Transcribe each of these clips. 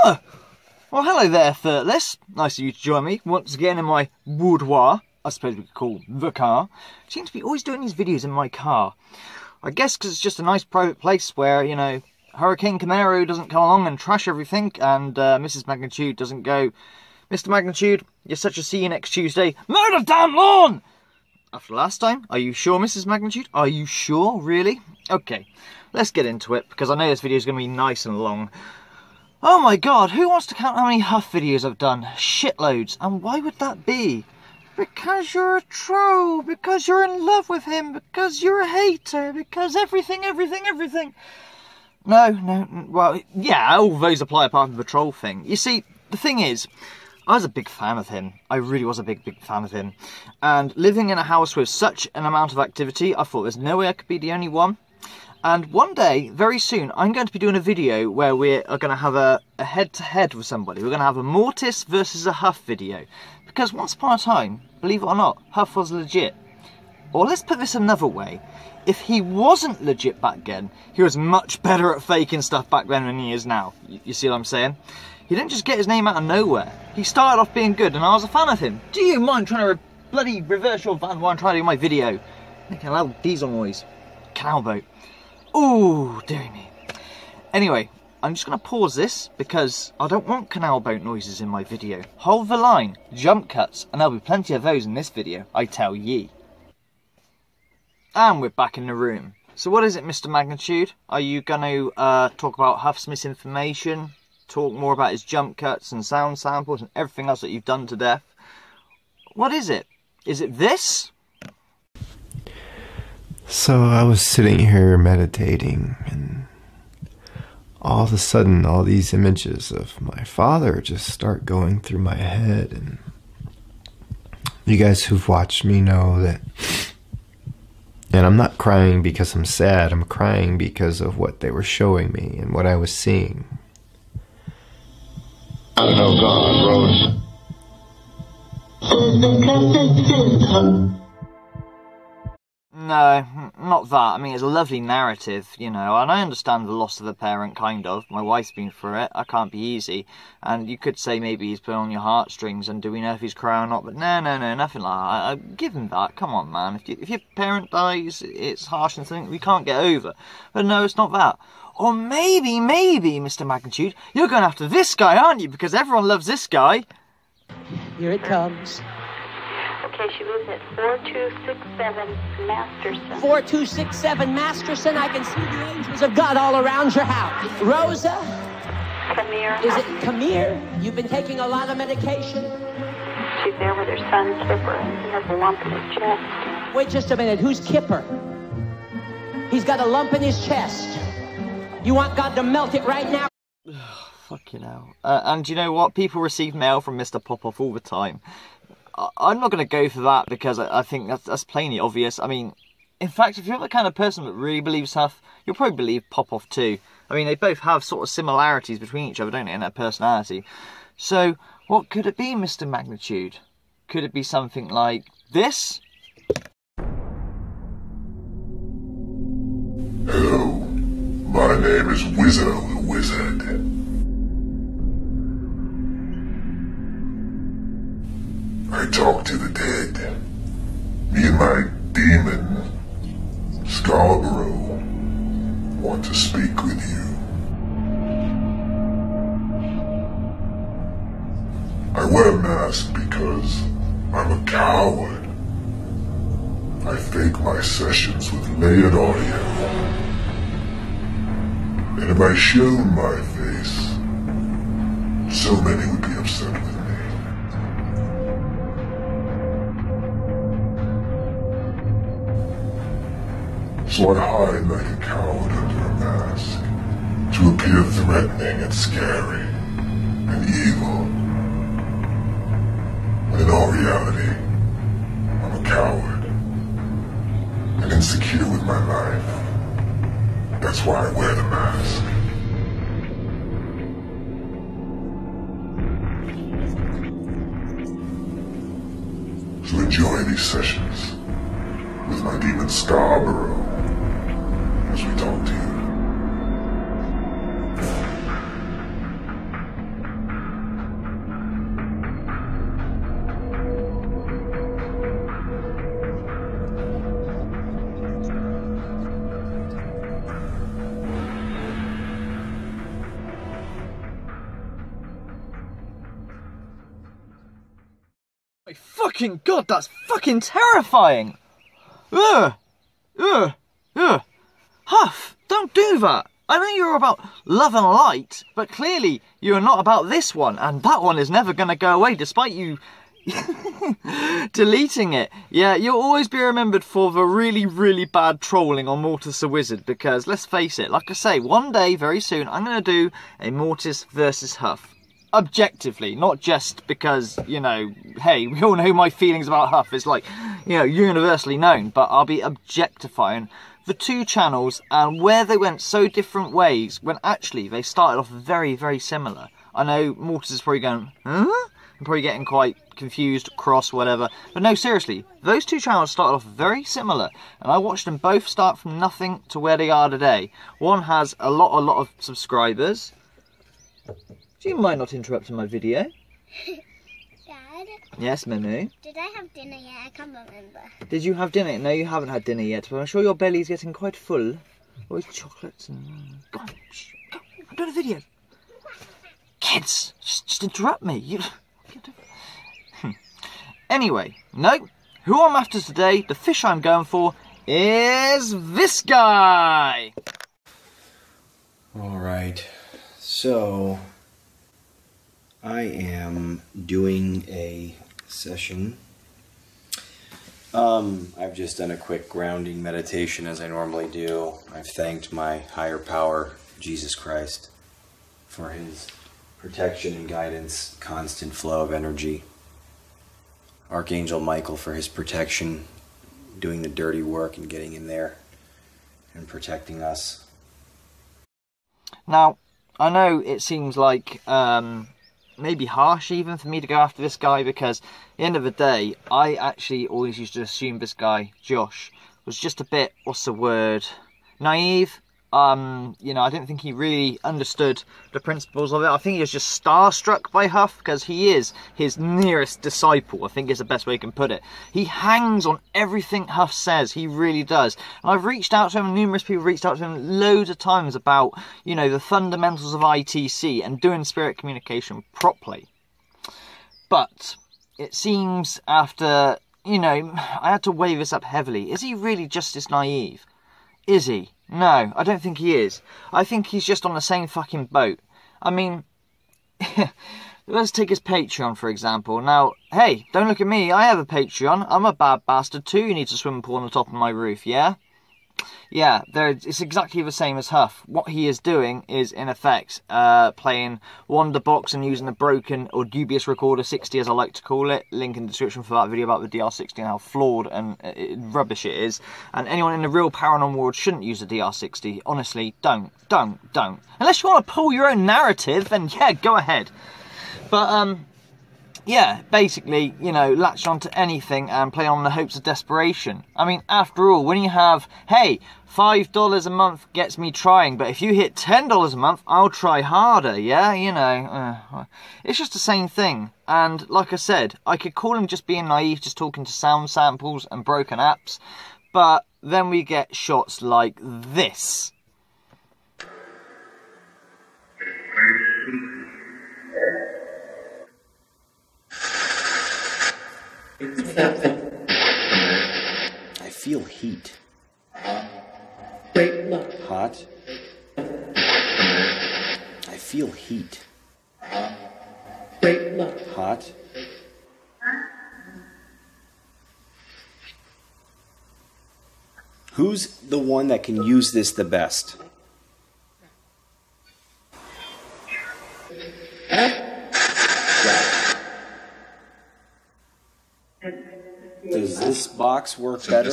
Oh, well hello there, Thirtless. Nice of you to join me once again in my boudoir, I suppose we could call the car. I seem to be always doing these videos in my car. I guess because it's just a nice private place where, you know, Hurricane Camaro doesn't come along and trash everything, and Mrs. Magnitude doesn't go, Mr. Magnitude, you're such a see you next Tuesday, mow the damn lawn! After last time, are you sure, Mrs. Magnitude? Are you sure, really? Okay, let's get into it, because I know this video is going to be nice and long. Oh my god, who wants to count how many Huff videos I've done? Shitloads. And why would that be? Because you're a troll, because you're in love with him, because you're a hater, because everything. No, well, yeah, all those apply apart from the troll thing. You see, the thing is, I was a big fan of him. I really was a big fan of him. And living in a house with such an amount of activity, I thought there's no way I could be the only one. And one day, very soon, I'm going to be doing a video where we are going to have a head-to-head with somebody. We're going to have a Mortis versus a Huff video. Because once upon a time, believe it or not, Huff was legit. Or let's put this another way. If he wasn't legit back then, he was much better at faking stuff back then than he is now. You see what I'm saying? He didn't just get his name out of nowhere. He started off being good and I was a fan of him. Do you mind trying to bloody reverse your van while I'm trying to do my video? Making a loud diesel noise. Canal boat. Ooh, dearie me. Anyway, I'm just going to pause this because I don't want canal boat noises in my video. Hold the line, jump cuts, and there'll be plenty of those in this video, I tell ye. And we're back in the room. So what is it, Mr. Magnitude? Are you going to talk about Huff's misinformation? Talk more about his jump cuts and sound samples and everything else that you've done to death? What is it? Is it this? So I was sitting here meditating, and all of a sudden all these images of my father just start going through my head. And you guys who've watched me know that, and I'm not crying because I'm sad, I'm crying because of what they were showing me and what I was seeing. I know God, Rose. No, not that. I mean, it's a lovely narrative, you know, and I understand the loss of a parent, kind of. My wife's been through it. I can't be easy. And you could say maybe he's pulling on your heartstrings, and do we know if he's crying or not? But no, nothing like that. I give him that. Come on, man. If your parent dies, it's harsh and something we can't get over. But no, it's not that. Or maybe, Mr. Magnitude, you're going after this guy, aren't you? Because everyone loves this guy. Here it comes. Okay, she lives at 4267 Masterson. 4267 Masterson. I can see the angels of God all around your house. Rosa? Camille. Is it Camille? You've been taking a lot of medication? She's there with her son, Kipper. He has a lump in his chest. Wait just a minute. Who's Kipper? He's got a lump in his chest. You want God to melt it right now? Fucking hell. And you know what? People receive mail from Mr. Popoff all the time. I'm not going to go for that because I think that's plainly obvious. I mean, in fact, if you're the kind of person that really believes Huff, you'll probably believe Popoff too. I mean, they both have sort of similarities between each other, don't they, in their personality. So, what could it be, Mr. Magnitude? Could it be something like this? Hello, my name is Wizard the Wizard. I talk to the dead. Me and my demon, Scarborough, want to speak with you. I wear a mask because I'm a coward. I fake my sessions with layered audio. And if I showed my face, so many would be upset with me. So I hide like a coward under a mask, to appear threatening and scary and evil. But in all reality, I'm a coward and insecure with my life. That's why I wear the mask. So enjoy these sessions with my demon Scarborough. fucking God, that's fucking terrifying. Ugh. Ugh. Ugh. Huff, don't do that. I know you're about love and light, but clearly you're not about this one, and that one is never going to go away despite you deleting it. Yeah, you'll always be remembered for the really, really bad trolling on Mortis the Wizard, because let's face it, like I say, one day, very soon, I'm going to do a Mortis versus Huff. Objectively, not just because, you know, hey, we all know my feelings about Huff. It's like, you know, universally known, but I'll be objectifying the two channels and where they went so different ways when actually they started off very, very similar. I know Mortis is probably going, huh? I'm probably getting quite confused, cross, whatever. But no, seriously, those two channels started off very similar. And I watched them both start from nothing to where they are today. One has a lot of subscribers. Do you mind not interrupting my video? Dad? Yes, Memu? Did I have dinner yet? I can't remember. Did you have dinner? No, you haven't had dinner yet, but I'm sure your belly's getting quite full. Always chocolates and... Go on, shh, go. I'm doing a video. Kids, just interrupt me. Anyway, no. Who I'm after today, the fish I'm going for, is this guy. Alright, so I am doing a session. I've just done a quick grounding meditation as I normally do. I've thanked my higher power, Jesus Christ, for his protection and guidance, constant flow of energy. Archangel Michael for his protection, doing the dirty work and getting in there and protecting us. Now, I know it seems like maybe harsh even for me to go after this guy, because at the end of the day, I actually always used to assume this guy, Josh, was just a bit, what's the word, naive. You know, I didn't think he really understood the principles of it. I think he was just starstruck by Huff, because he is his nearest disciple, I think is the best way you can put it. He hangs on everything Huff says, he really does. And I've reached out to him, numerous people reached out to him loads of times about, you know, the fundamentals of ITC and doing spirit communication properly. But it seems after, you know, I had to weigh this up heavily. Is he really just this naive? Is he? No, I don't think he is. I think he's just on the same fucking boat. I mean, let's take his Patreon, for example. Now, hey, don't look at me. I have a Patreon. I'm a bad bastard too. You need a swimming pool on the top of my roof, yeah? Yeah, it's exactly the same as Huff. What he is doing is, in effect, playing Wonderbox and using a broken or dubious recorder 60, as I like to call it. Link in the description for that video about the DR60 and how flawed and rubbish it is. And anyone in the real paranormal world shouldn't use the DR60. Honestly, don't. Unless you want to pull your own narrative, then yeah, go ahead. But, yeah, basically, you know, latch onto anything and play on the hopes of desperation. I mean, after all, when you have, hey, $5 a month gets me trying, but if you hit $10 a month, I'll try harder, yeah? You know, it's just the same thing. And like I said, I could call him just being naive, just talking to sound samples and broken apps, but then we get shots like this. I feel heat. Hot. I feel heat. Hot. Who's the one that can use this the best? Does this box work better?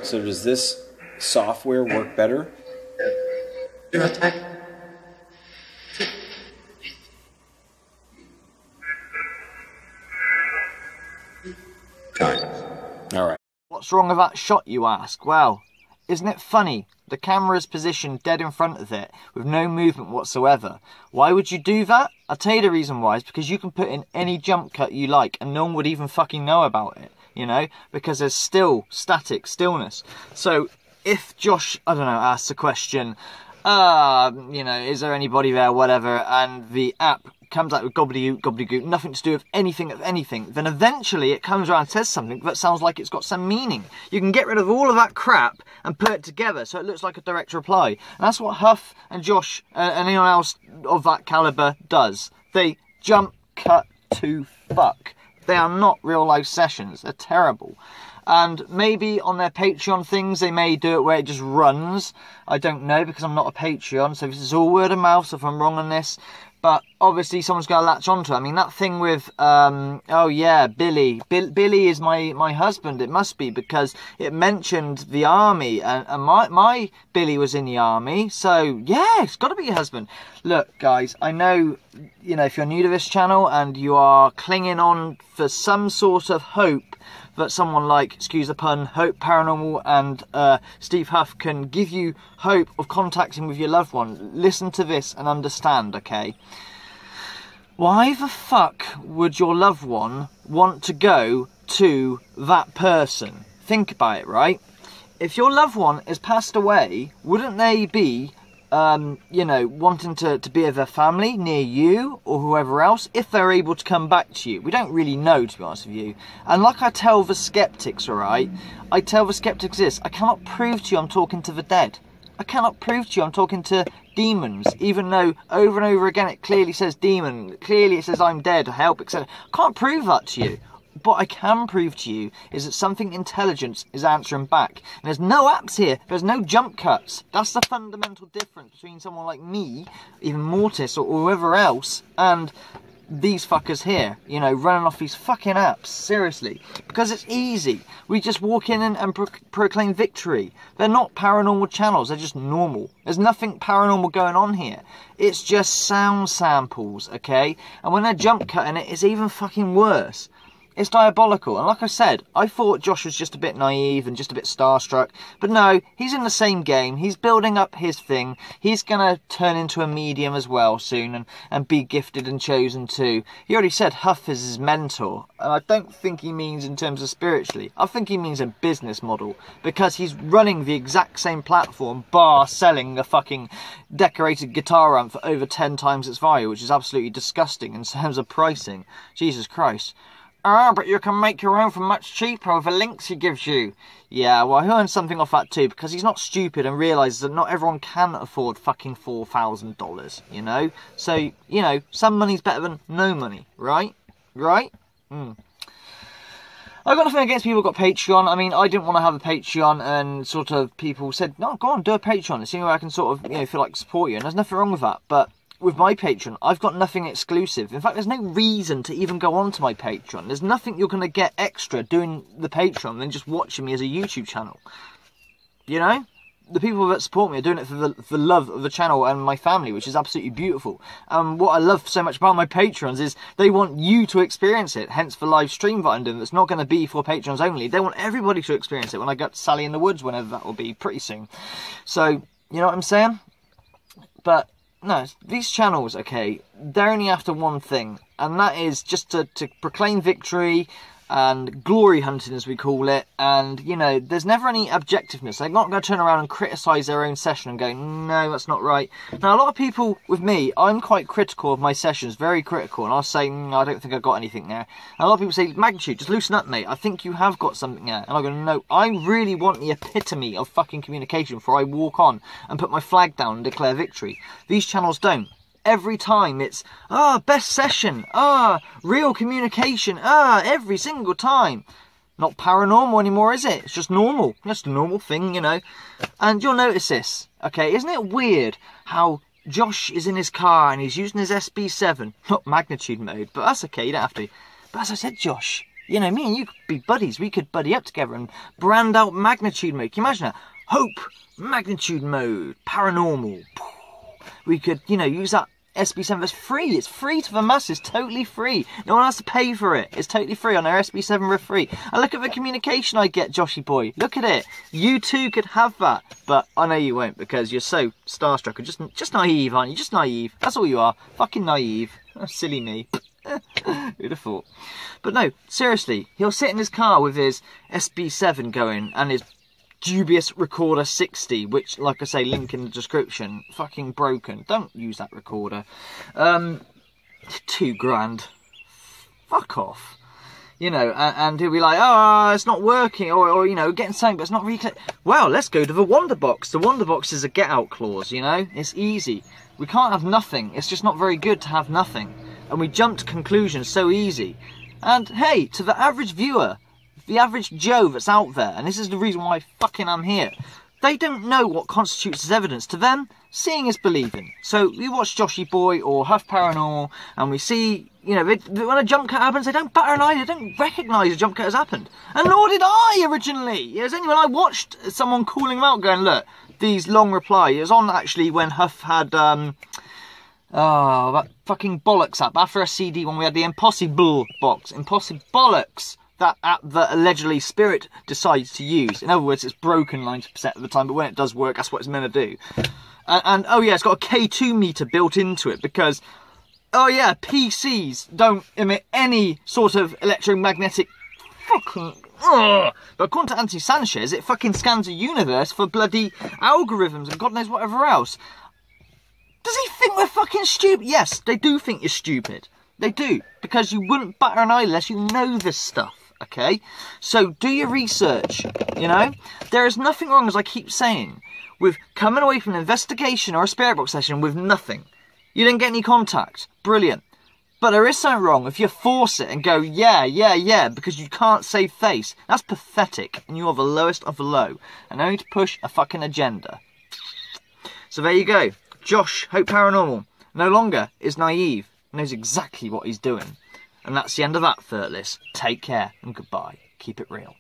So does this software work better? All right. What's wrong with that shot, you ask? Well, isn't it funny? The camera's positioned dead in front of it with no movement whatsoever. Why would you do that? I'll tell you the reason why. It's because you can put in any jump cut you like and no one would even fucking know about it, you know, because there's still static stillness. So if Josh, I don't know, asks a question, you know, is there anybody there, whatever, and the app comes out with gobbledygook, nothing to do with anything of anything, then eventually it comes around and says something that sounds like it's got some meaning. You can get rid of all of that crap and put it together so it looks like a direct reply. And that's what Huff and Josh and anyone else of that caliber does. They jump cut to fuck. They are not real life sessions. They're terrible. And maybe on their Patreon things, they may do it where it just runs. I don't know, because I'm not a Patreon, so this is all word of mouth, so if I'm wrong on this. But obviously someone's got to latch onto it. I mean, that thing with, oh yeah, Billy. Billy is my husband, it must be, because it mentioned the army. And my Billy was in the army. So, yeah, it's got to be your husband. Look, guys, I know, you know, if you're new to this channel and you are clinging on for some sort of hope that someone like, excuse the pun, H.O.P.E Paranormal and Steve Huff can give you hope of contacting with your loved one, listen to this and understand, okay? Why the fuck would your loved one want to go to that person? Think about it, right? If your loved one has passed away, wouldn't they be you know, wanting to be with their family near you or whoever else, if they're able to come back to you? We don't really know, to be honest with you. And like I tell the skeptics, alright, I tell the skeptics this: I cannot prove to you I'm talking to the dead. I cannot prove to you I'm talking to demons, even though over and over again it clearly says demon, clearly it says I'm dead, help, etc. I can't prove that to you. What I can prove to you is that something intelligent is answering back. And there's no apps here. There's no jump cuts. That's the fundamental difference between someone like me, even Mortis or whoever else, and these fuckers here, you know, running off these fucking apps. Seriously. Because it's easy. We just walk in and proclaim victory. They're not paranormal channels. They're just normal. There's nothing paranormal going on here. It's just sound samples, okay? And when they're jump cutting it, it's even fucking worse. It's diabolical. And like I said, I thought Josh was just a bit naive and just a bit starstruck. But no, he's in the same game. He's building up his thing. He's going to turn into a medium as well soon and be gifted and chosen too. He already said Huff is his mentor. And I don't think he means in terms of spiritually. I think he means a business model. Because he's running the exact same platform, bar selling a fucking decorated guitar amp for over 10 times its value, which is absolutely disgusting in terms of pricing. Jesus Christ. Ah, but you can make your own for much cheaper with the links he gives you. Yeah, well, he earns something off that too, because he's not stupid and realises that not everyone can afford fucking $4,000, you know? So, you know, some money's better than no money, right? Right? I've got nothing against people who've got Patreon. I mean, I didn't want to have a Patreon, and sort of people said, no, go on, do a Patreon. It's the only way I can sort of, you know, feel like support you. And there's nothing wrong with that, but with my Patreon, I've got nothing exclusive. In fact, there's no reason to even go on to my Patreon. There's nothing you're going to get extra doing the Patreon than just watching me as a YouTube channel. You know? The people that support me are doing it for the love of the channel and my family, which is absolutely beautiful. What I love so much about my Patrons is they want you to experience it, hence the live stream that I'm doing that's not going to be for Patrons only. They want everybody to experience it when I get to Sally in the Woods, whenever that will be, pretty soon. So, you know what I'm saying? But no, these channels, okay, they're only after one thing, and that is just to proclaim victory and glory hunting, as we call it. And, you know, there's never any objectiveness. They're not going to turn around and criticise their own session and go, no, that's not right. Now, a lot of people with me, I'm quite critical of my sessions, very critical, and I'll say, I don't think I've got anything there. And a lot of people say, Magnitude, just loosen up, mate. I think you have got something there. And I go, no, I really want the epitome of fucking communication before I walk on and put my flag down and declare victory. These channels don't. Every time it's, best session, real communication, every single time. Not paranormal anymore, is it? It's just normal. Just a normal thing, you know. And you'll notice this, okay? Isn't it weird how Josh is in his car and he's using his SB7, not magnitude mode, but that's okay, you don't have to. But as I said, Josh, you know, me and you could be buddies. We could buddy up together and brand out magnitude mode. Can you imagine that? H.O.P.E, magnitude mode, paranormal. We could, you know, use that SB7. It's free. It's free to the masses. Totally free. No one has to pay for it. It's totally free on their SB7 for free. And look at the communication I get, Joshy boy. Look at it. You too could have that. But I know you won't, because you're so starstruck. You're just naive, aren't you? Just naive. That's all you are. Fucking naive. Oh, silly me. Who'd have thought? But no, seriously. He'll sit in his car with his SB7 going and his dubious recorder 60, which, like I say, link in the description. Fucking broken. Don't use that recorder. $2,000. Fuck off. You know, and he'll be like, oh, it's not working, or you know, getting something, but it's not really. Well, let's go to the Wonder Box. The Wonder Box is a get-out clause, you know? It's easy. We can't have nothing. It's just not very good to have nothing. And we jump to conclusions so easy. And, hey, to the average viewer, the average Joe that's out there, and this is the reason why fucking I'm here, they don't know what constitutes as evidence. To them, seeing is believing. So we watch Joshy Boy or Huff Paranormal, and we see, you know, when a jump cut happens, they don't batter an eye, they don't recognise a jump cut has happened. And nor did I originally. It was only when I watched someone calling them out going, look, these long reply. It was on actually when Huff had, that fucking bollocks app. After a CD when we had the Impossible box. Impossible bollocks. That app that allegedly Spirit decides to use. In other words, it's broken 90% of the time, but when it does work, that's what it's meant to do. And oh yeah, it's got a K2 meter built into it because, oh yeah, PCs don't emit any sort of electromagnetic fucking... Ugh. But according to Anthony Sanchez, it fucking scans a universe for bloody algorithms and God knows whatever else. Does he think we're fucking stupid? Yes, they do think you're stupid. They do. Because you wouldn't batter an eye unless you know this stuff. Okay, so do your research, you know? There is nothing wrong, as I keep saying, with coming away from an investigation or a spirit box session with nothing. You didn't get any contact. Brilliant. But there is something wrong if you force it and go, yeah, because you can't save face. That's pathetic, and you are the lowest of the low, and only to push a fucking agenda. So there you go. Josh, H.O.P.E Paranormal, no longer is naive, knows exactly what he's doing. And that's the end of that, Thirtless. Take care and goodbye. Keep it real.